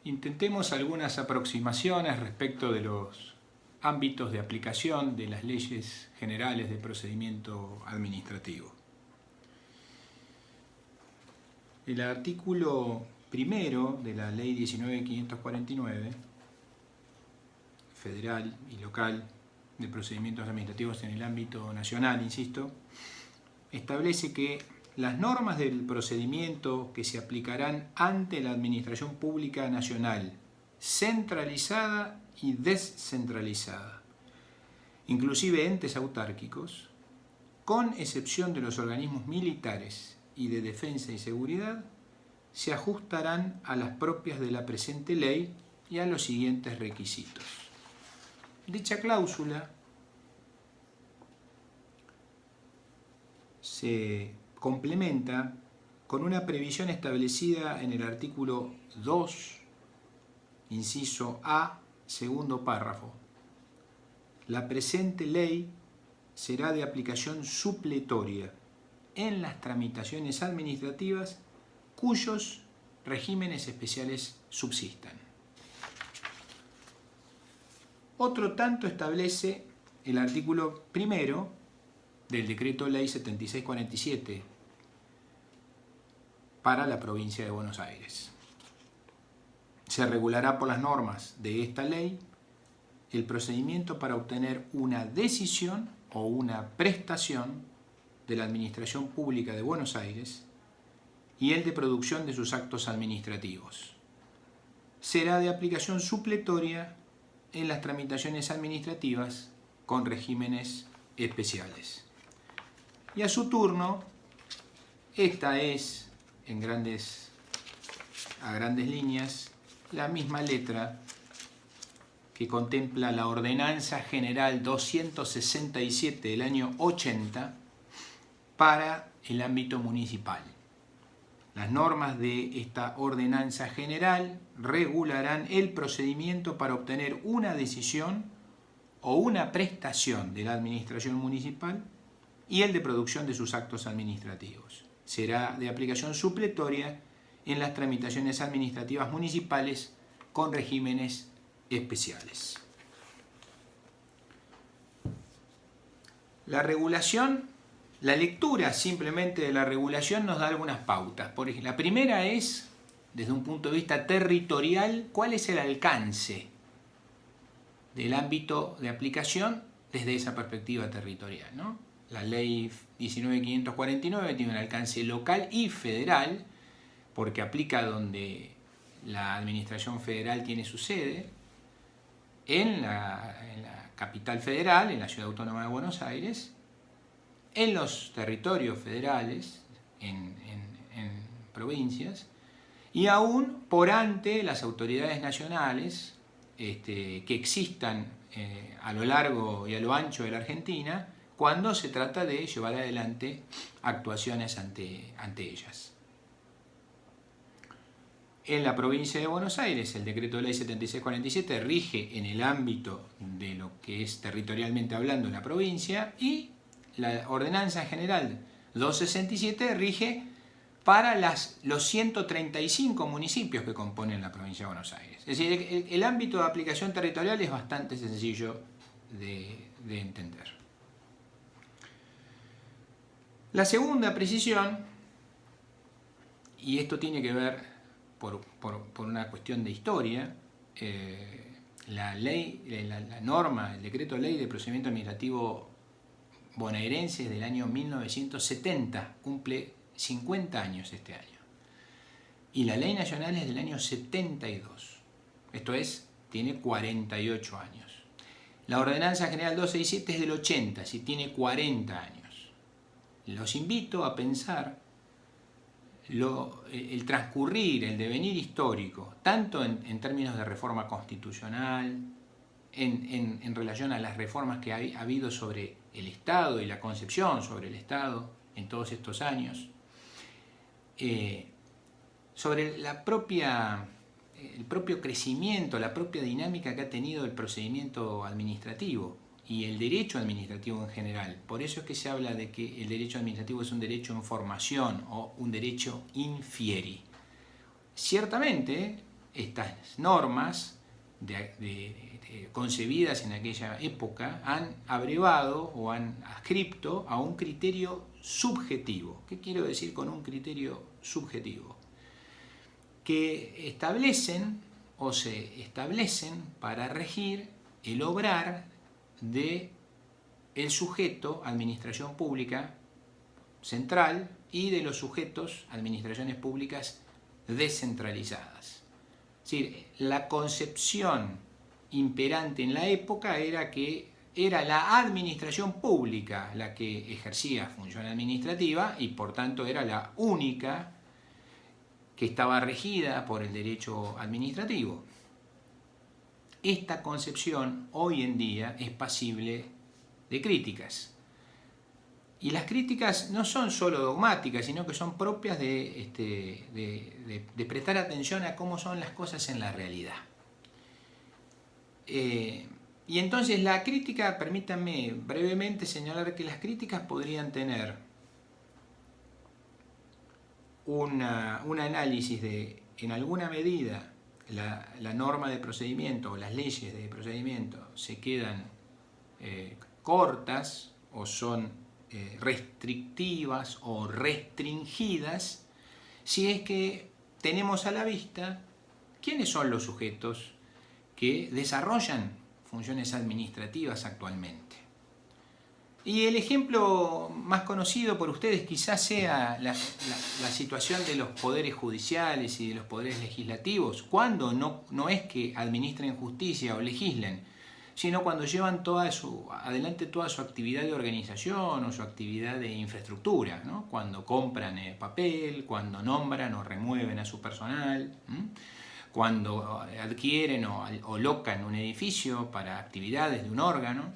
Intentemos algunas aproximaciones respecto de los ámbitos de aplicación de las leyes generales de procedimiento administrativo. El artículo primero de la Ley 19.549, federal y local, de procedimientos administrativos en el ámbito nacional, insisto, establece que las normas del procedimiento que se aplicarán ante la Administración Pública Nacional, centralizada y descentralizada, inclusive entes autárquicos, con excepción de los organismos militares y de defensa y seguridad, se ajustarán a las propias de la presente ley y a los siguientes requisitos. Dicha cláusula se complementa con una previsión establecida en el artículo 2, inciso A, segundo párrafo. La presente ley será de aplicación supletoria en las tramitaciones administrativas cuyos regímenes especiales subsistan. Otro tanto establece el artículo primero del Decreto Ley 7647 para la provincia de Buenos Aires. Se regulará por las normas de esta ley el procedimiento para obtener una decisión o una prestación de la Administración Pública de Buenos Aires y el de producción de sus actos administrativos. Será de aplicación supletoria en las tramitaciones administrativas con regímenes especiales. Y a su turno, esta es, a grandes líneas, la misma letra que contempla la Ordenanza General 267 del año 80 para el ámbito municipal. Las normas de esta Ordenanza General regularán el procedimiento para obtener una decisión o una prestación de la Administración Municipal y el de producción de sus actos administrativos. Será de aplicación supletoria en las tramitaciones administrativas municipales con regímenes especiales. La lectura simplemente de la regulación nos da algunas pautas. Por ejemplo, la primera es, desde un punto de vista territorial, cuál es el alcance del ámbito de aplicación desde esa perspectiva territorial, ¿no? La ley 19.549 tiene un alcance local y federal, porque aplica donde la administración federal tiene su sede, en la capital federal, en la Ciudad Autónoma de Buenos Aires, en los territorios federales, en provincias, y aún por ante las autoridades nacionales que existan a lo largo y a lo ancho de la Argentina, cuando se trata de llevar adelante actuaciones ante ellas. En la provincia de Buenos Aires, el Decreto de Ley 7647 rige en el ámbito de lo que es territorialmente hablando la provincia, y la Ordenanza General 267 rige para los 135 municipios que componen la provincia de Buenos Aires. Es decir, el ámbito de aplicación territorial es bastante sencillo de entender. La segunda precisión, y esto tiene que ver por una cuestión de historia, la norma, el decreto de ley de procedimiento administrativo bonaerense del año 1970, cumple 50 años este año. Y la ley nacional es del año 72, esto es, tiene 48 años. La Ordenanza General 267 es del 80, sí, tiene 40 años. Los invito a pensar el transcurrir, el devenir histórico, tanto en términos de reforma constitucional, en relación a las reformas que ha habido sobre el Estado y la concepción sobre el Estado en todos estos años, sobre el propio crecimiento, la propia dinámica que ha tenido el procedimiento administrativo y el derecho administrativo en general. Por eso es que se habla de que el derecho administrativo es un derecho en formación o un derecho in fieri. Ciertamente, estas normas concebidas en aquella época han abrevado o han adscripto a un criterio subjetivo. ¿Qué quiero decir con un criterio subjetivo? Que establecen o se establecen para regir el obrar de el sujeto administración pública central y de los sujetos administraciones públicas descentralizadas. Es decir, la concepción imperante en la época era que era la administración pública la que ejercía función administrativa y por tanto era la única que estaba regida por el derecho administrativo. Esta concepción hoy en día es pasible de críticas. Y las críticas no son solo dogmáticas, sino que son propias de prestar atención a cómo son las cosas en la realidad. Y entonces la crítica, permítanme brevemente señalar que las críticas podrían tener un análisis de, en alguna medida, la norma de procedimiento o las leyes de procedimiento se quedan cortas o son restrictivas o restringidas si es que tenemos a la vista quiénes son los sujetos que desarrollan funciones administrativas actualmente. Y el ejemplo más conocido por ustedes quizás sea la situación de los poderes judiciales y de los poderes legislativos, cuando no es que administren justicia o legislen, sino cuando llevan adelante toda su actividad de organización o su actividad de infraestructura, ¿no? Cuando compran papel, cuando nombran o remueven a su personal, cuando adquieren o locan un edificio para actividades de un órgano.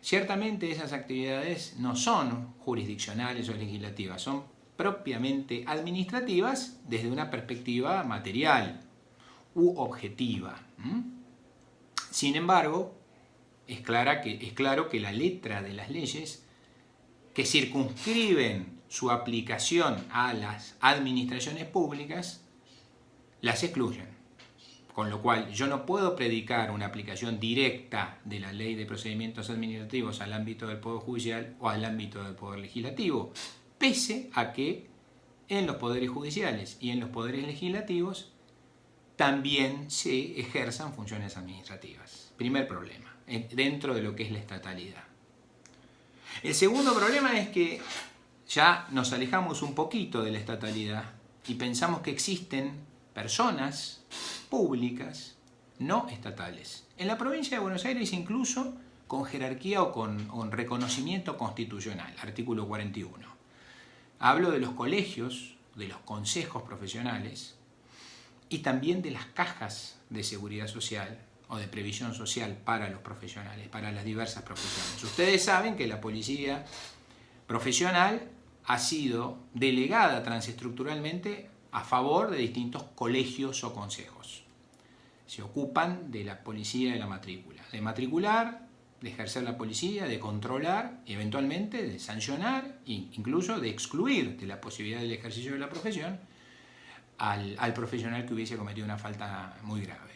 Ciertamente esas actividades no son jurisdiccionales o legislativas, son propiamente administrativas desde una perspectiva material u objetiva. Sin embargo, es claro que la letra de las leyes que circunscriben su aplicación a las administraciones públicas las excluyen. Con lo cual yo no puedo predicar una aplicación directa de la ley de procedimientos administrativos al ámbito del Poder Judicial o al ámbito del Poder Legislativo, pese a que en los poderes judiciales y en los poderes legislativos también se ejerzan funciones administrativas. Primer problema, dentro de lo que es la estatalidad. El segundo problema es que ya nos alejamos un poquito de la estatalidad y pensamos que existen personas públicas no estatales. En la provincia de Buenos Aires incluso con jerarquía o con reconocimiento constitucional, artículo 41. Hablo de los colegios, de los consejos profesionales y también de las cajas de seguridad social o de previsión social para los profesionales, para las diversas profesiones. Ustedes saben que la policía profesional ha sido delegada transestructuralmente a favor de distintos colegios o consejos. Se ocupan de la policía de la matrícula, de matricular, de ejercer la policía, de controlar, y eventualmente de sancionar e incluso de excluir de la posibilidad del ejercicio de la profesión al profesional que hubiese cometido una falta muy grave.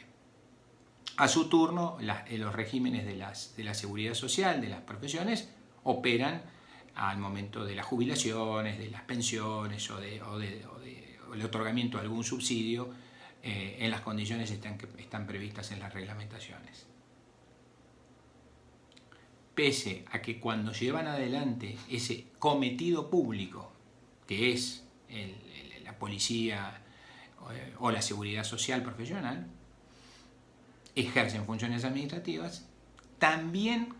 A su turno, los regímenes de la seguridad social, de las profesiones, operan al momento de las jubilaciones, de las pensiones o el otorgamiento de algún subsidio en las condiciones que están previstas en las reglamentaciones. Pese a que cuando llevan adelante ese cometido público, que es la policía o la seguridad social profesional, ejercen funciones administrativas, también no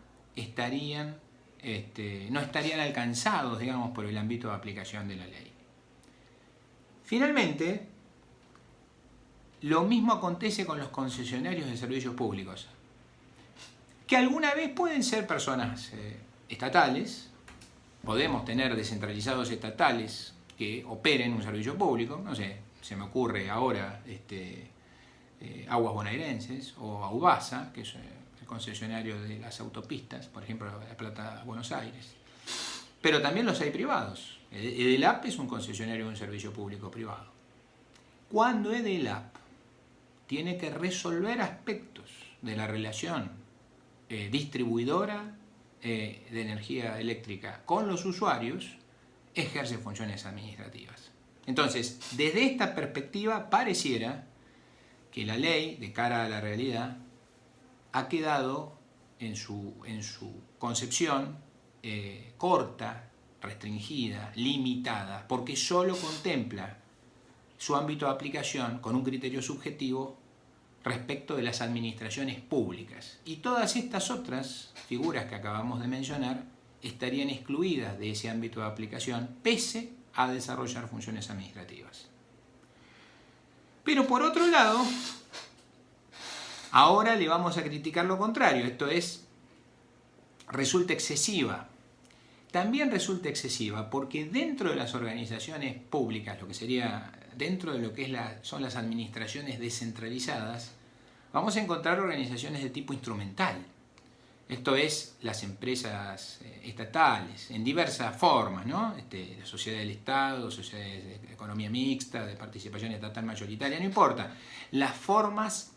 estarían alcanzados, digamos, por el ámbito de aplicación de la ley. Finalmente, lo mismo acontece con los concesionarios de servicios públicos, que alguna vez pueden ser personas estatales. Podemos tener descentralizados estatales que operen un servicio público, no sé, se me ocurre ahora Aguas Bonaerenses o Aubasa, que es el concesionario de las autopistas, por ejemplo, La Plata, Buenos Aires. Pero también los hay privados. EDELAP es un concesionario de un servicio público privado. Cuando EDELAP tiene que resolver aspectos de la relación distribuidora de energía eléctrica con los usuarios, ejerce funciones administrativas. Entonces, desde esta perspectiva, pareciera que la ley, de cara a la realidad, ha quedado en su concepción corta, restringida, limitada, porque solo contempla su ámbito de aplicación con un criterio subjetivo respecto de las administraciones públicas. Y todas estas otras figuras que acabamos de mencionar estarían excluidas de ese ámbito de aplicación, pese a desarrollar funciones administrativas. Pero por otro lado, ahora le vamos a criticar lo contrario, esto es, resulta excesiva. También resulta excesiva porque dentro de las organizaciones públicas, lo que sería dentro de lo que son las administraciones descentralizadas, vamos a encontrar organizaciones de tipo instrumental. Esto es, las empresas estatales, en diversas formas, ¿no? La sociedad del Estado, sociedades de economía mixta, de participación estatal mayoritaria, no importa. Las formas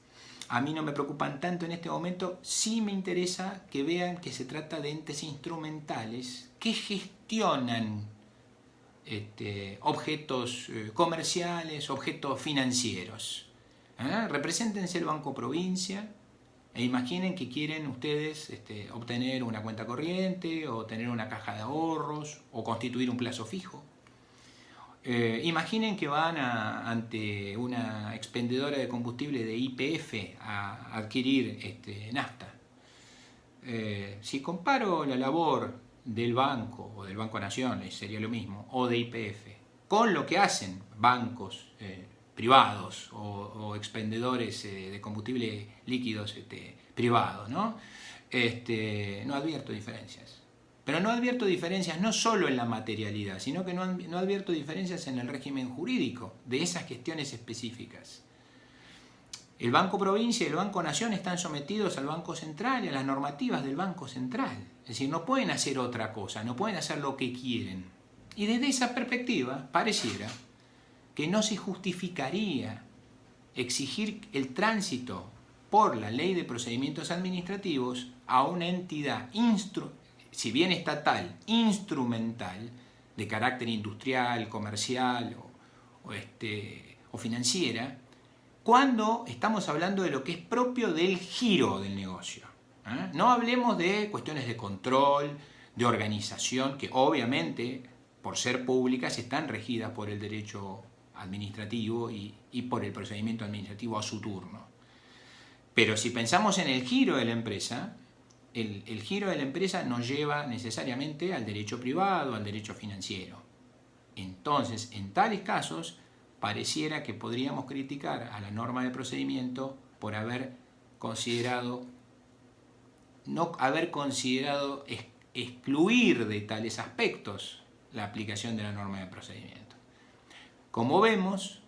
a mí no me preocupan tanto en este momento, sí me interesa que vean que se trata de entes instrumentales que gestionan objetos comerciales, objetos financieros. Represéntense el Banco Provincia e imaginen que quieren ustedes obtener una cuenta corriente o tener una caja de ahorros o constituir un plazo fijo. Imaginen que van ante una expendedora de combustible de YPF a adquirir nafta. Si comparo la labor del banco o del Banco Nación, sería lo mismo, o de YPF, con lo que hacen bancos privados o expendedores de combustible líquidos privados, ¿no? No advierto diferencias. Pero no advierto diferencias no solo en la materialidad, sino que no advierto diferencias en el régimen jurídico de esas cuestiones específicas. El Banco Provincia y el Banco Nación están sometidos al Banco Central y a las normativas del Banco Central. Es decir, no pueden hacer otra cosa, no pueden hacer lo que quieren. Y desde esa perspectiva, pareciera que no se justificaría exigir el tránsito por la Ley de Procedimientos Administrativos a una entidad si bien estatal, instrumental, de carácter industrial, comercial o financiera, cuando estamos hablando de lo que es propio del giro del negocio. No hablemos de cuestiones de control, de organización, que obviamente, por ser públicas, están regidas por el derecho administrativo y por el procedimiento administrativo a su turno. Pero si pensamos en el giro de la empresa, el giro de la empresa nos lleva necesariamente al derecho privado, al derecho financiero. Entonces, en tales casos, pareciera que podríamos criticar a la norma de procedimiento por no haber considerado excluir de tales aspectos la aplicación de la norma de procedimiento. Como vemos,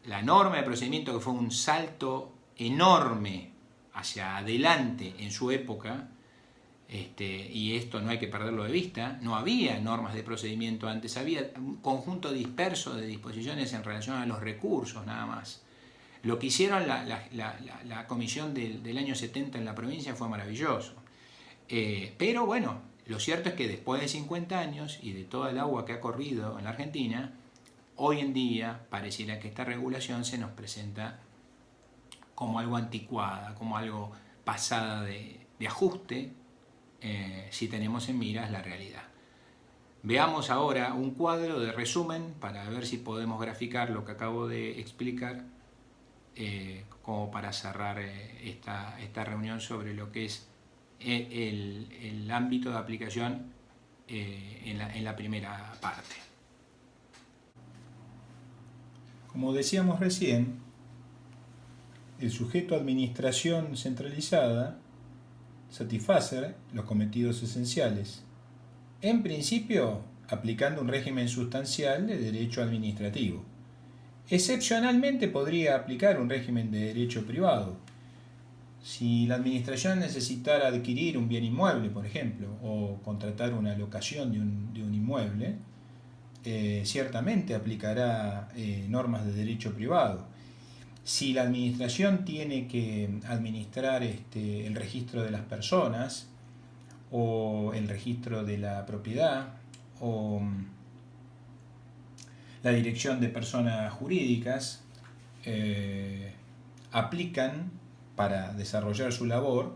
la norma de procedimiento, que fue un salto enorme hacia adelante en su época, y esto no hay que perderlo de vista, no había normas de procedimiento antes, había un conjunto disperso de disposiciones en relación a los recursos nada más. Lo que hicieron la comisión del año 70 en la provincia fue maravilloso. Pero bueno, lo cierto es que después de 50 años y de toda el agua que ha corrido en la Argentina, hoy en día pareciera que esta regulación se nos presenta como algo anticuada, como algo pasada de ajuste, si tenemos en miras la realidad. Veamos ahora un cuadro de resumen para ver si podemos graficar lo que acabo de explicar, como para cerrar esta reunión sobre lo que es el ámbito de aplicación en la primera parte. Como decíamos recién, el sujeto administración centralizada satisface los cometidos esenciales, en principio aplicando un régimen sustancial de derecho administrativo. Excepcionalmente podría aplicar un régimen de derecho privado. Si la administración necesitara adquirir un bien inmueble, por ejemplo, o contratar una locación de un inmueble, ciertamente aplicará normas de derecho privado. Si la administración tiene que administrar el registro de las personas o el registro de la propiedad o la dirección de personas jurídicas, aplican para desarrollar su labor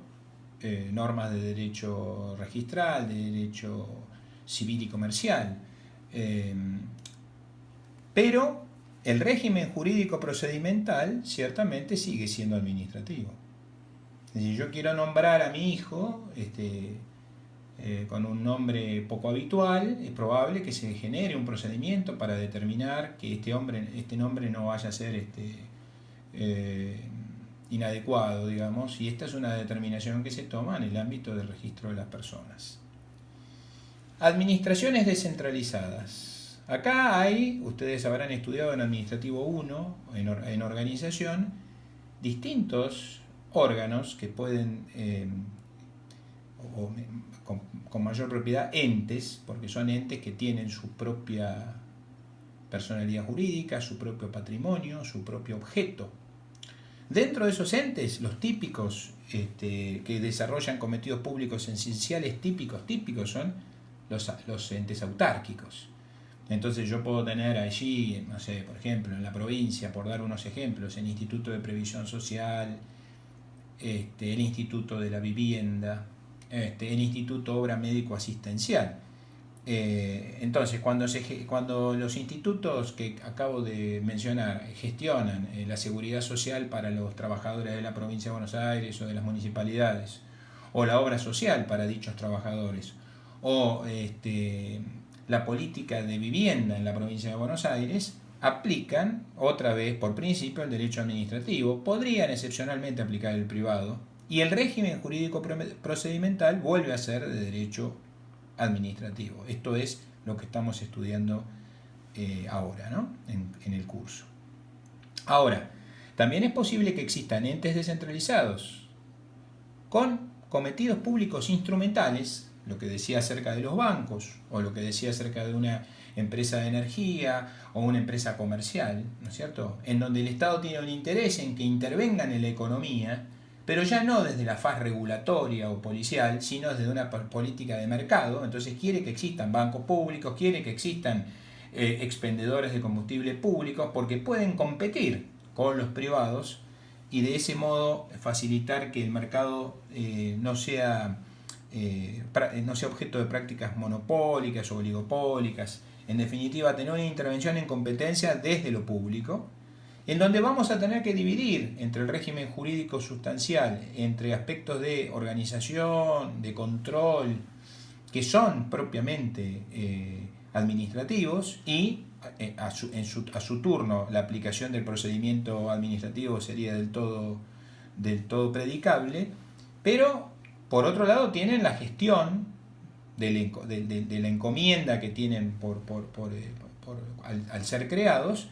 normas de derecho registral, de derecho civil y comercial. Pero el régimen jurídico procedimental ciertamente sigue siendo administrativo. Es decir, yo quiero nombrar a mi hijo con un nombre poco habitual, es probable que se genere un procedimiento para determinar que este nombre no vaya a ser inadecuado, digamos, y esta es una determinación que se toma en el ámbito del registro de las personas. Administraciones descentralizadas. Acá hay, ustedes habrán estudiado en Administrativo 1, en organización, distintos órganos que pueden, con mayor propiedad, entes, porque son entes que tienen su propia personalidad jurídica, su propio patrimonio, su propio objeto. Dentro de esos entes, los típicos que desarrollan cometidos públicos esenciales típicos son los entes autárquicos. Entonces yo puedo tener allí, no sé, por ejemplo, en la provincia, por dar unos ejemplos, el Instituto de Previsión Social, el Instituto de la Vivienda, el Instituto Obra Médico Asistencial. Entonces, cuando los institutos que acabo de mencionar gestionan la seguridad social para los trabajadores de la provincia de Buenos Aires o de las municipalidades, o la obra social para dichos trabajadores, o la política de vivienda en la provincia de Buenos Aires, aplican otra vez por principio el derecho administrativo, podrían excepcionalmente aplicar el privado, y el régimen jurídico procedimental vuelve a ser de derecho administrativo. Esto es lo que estamos estudiando ahora, ¿no? en el curso. Ahora, también es posible que existan entes descentralizados con cometidos públicos instrumentales, lo que decía acerca de los bancos, o lo que decía acerca de una empresa de energía o una empresa comercial, ¿no es cierto?, en donde el Estado tiene un interés en que intervengan en la economía, pero ya no desde la faz regulatoria o policial, sino desde una política de mercado. Entonces quiere que existan bancos públicos, quiere que existan expendedores de combustible públicos, porque pueden competir con los privados y de ese modo facilitar que el mercado no sea objeto de prácticas monopólicas o oligopólicas. En definitiva, tener una intervención en competencia desde lo público, en donde vamos a tener que dividir entre el régimen jurídico sustancial, entre aspectos de organización, de control, que son propiamente administrativos, y a su turno la aplicación del procedimiento administrativo sería del todo predicable, pero por otro lado tienen la gestión de la encomienda que tienen al ser creados,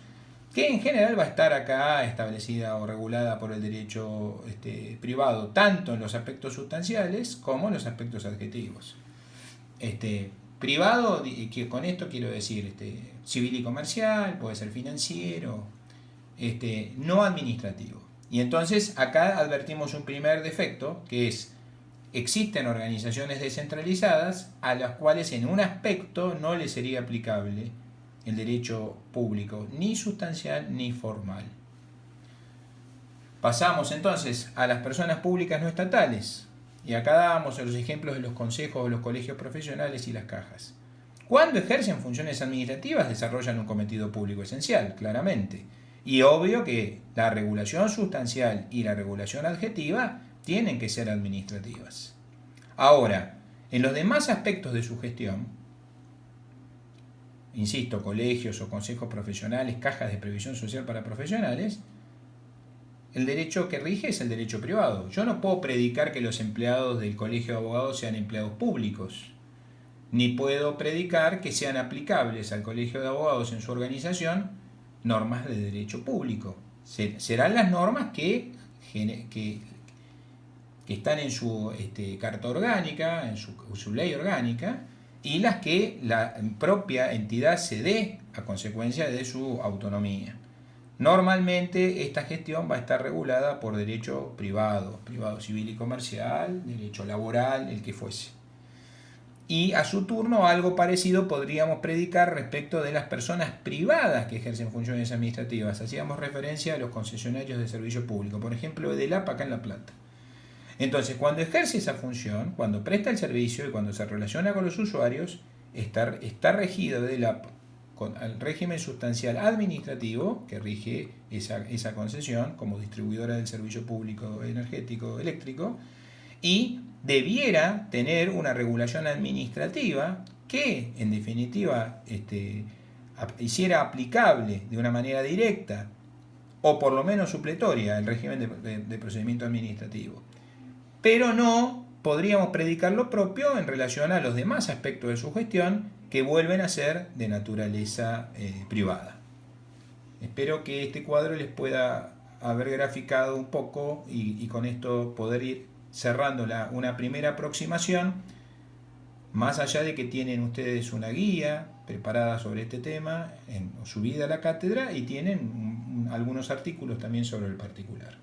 que en general va a estar acá establecida o regulada por el derecho privado, tanto en los aspectos sustanciales como en los aspectos adjetivos. Privado, que con esto quiero decir civil y comercial, puede ser financiero, no administrativo. Y entonces acá advertimos un primer defecto, que es: existen organizaciones descentralizadas a las cuales en un aspecto no les sería aplicable el derecho público, ni sustancial ni formal. Pasamos entonces a las personas públicas no estatales, y acá damos los ejemplos de los consejos, los colegios profesionales y las cajas. Cuando ejercen funciones administrativas desarrollan un cometido público esencial, claramente, y obvio que la regulación sustancial y la regulación adjetiva tienen que ser administrativas. Ahora, en los demás aspectos de su gestión, insisto, colegios o consejos profesionales, cajas de previsión social para profesionales, el derecho que rige es el derecho privado. Yo no puedo predicar que los empleados del colegio de abogados sean empleados públicos, ni puedo predicar que sean aplicables al colegio de abogados en su organización normas de derecho público. Serán las normas que están en su carta orgánica, en su ley orgánica, y las que la propia entidad se dé a consecuencia de su autonomía. Normalmente esta gestión va a estar regulada por derecho privado, privado civil y comercial, derecho laboral, el que fuese. Y a su turno algo parecido podríamos predicar respecto de las personas privadas que ejercen funciones administrativas. Hacíamos referencia a los concesionarios de servicio público, por ejemplo, EDELAP acá en La Plata. Entonces, cuando ejerce esa función, cuando presta el servicio y cuando se relaciona con los usuarios, está regido EDELAP con el régimen sustancial administrativo que rige esa concesión como distribuidora del servicio público energético eléctrico, y debiera tener una regulación administrativa que, en definitiva, hiciera aplicable de una manera directa o por lo menos supletoria el régimen de procedimiento administrativo. Pero no podríamos predicar lo propio en relación a los demás aspectos de su gestión que vuelven a ser de naturaleza privada. Espero que este cuadro les pueda haber graficado un poco y con esto poder ir cerrando una primera aproximación, más allá de que tienen ustedes una guía preparada sobre este tema, subida a la cátedra, y tienen algunos artículos también sobre el particular.